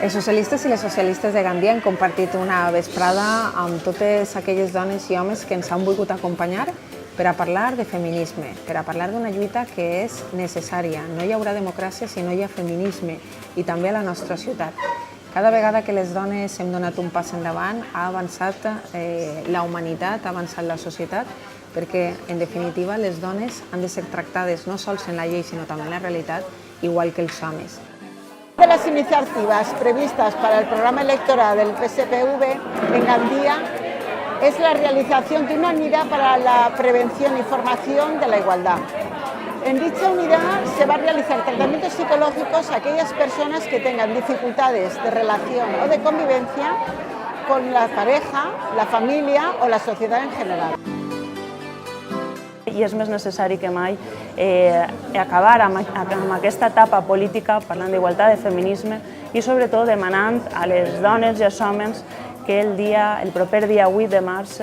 Els socialistes i les socialistes de Gandia han compartit una vesprada amb totes aquelles dones i homes que ens han volgut acompanyar per a parlar de feminisme, per a parlar d'una lluita que és necessària. No hi haurà democràcia si no hi ha feminisme, i també a la nostra ciutat. Cada vegada que les dones hem donat un pas endavant, ha avançat la humanitat, ha avançat la societat, perquè, en definitiva, les dones han de ser tractades no sols en la llei, sinó també en la realitat, igual que els homes. De las iniciativas previstas para el programa electoral del PSPV en Gandía es la realización de una unidad para la prevención y formación de la igualdad. En dicha unidad se va a realizar tratamientos psicológicos a aquellas personas que tengan dificultades de relación o de convivencia con la pareja, la familia o la sociedad en general. I és més necessari que mai acabar amb aquesta etapa política parlant d'igualtat, de feminisme i sobretot demanant a les dones i als homes que el proper dia 8 de març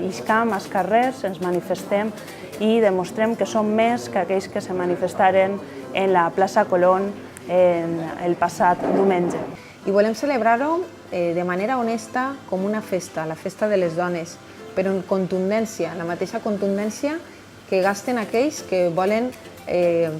iscam als carrers, ens manifestem i demostrem que som més que aquells que se manifestaren en la plaça Colón el passat diumenge. I volem celebrar-ho de manera honesta com una festa, la festa de les dones, però en contundència, la mateixa contundència que gasten aquells que volen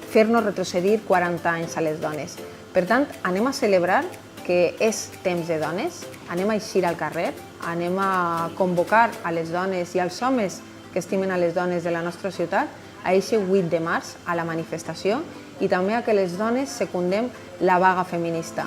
fer-nos retrocedir 40 anys a les dones. Per tant, anem a celebrar que és temps de dones, anem a eixir al carrer, anem a convocar a les dones i als homes que estimen a les dones de la nostra ciutat a aquest 8 de març a la manifestació i també a que les dones secundem la vaga feminista.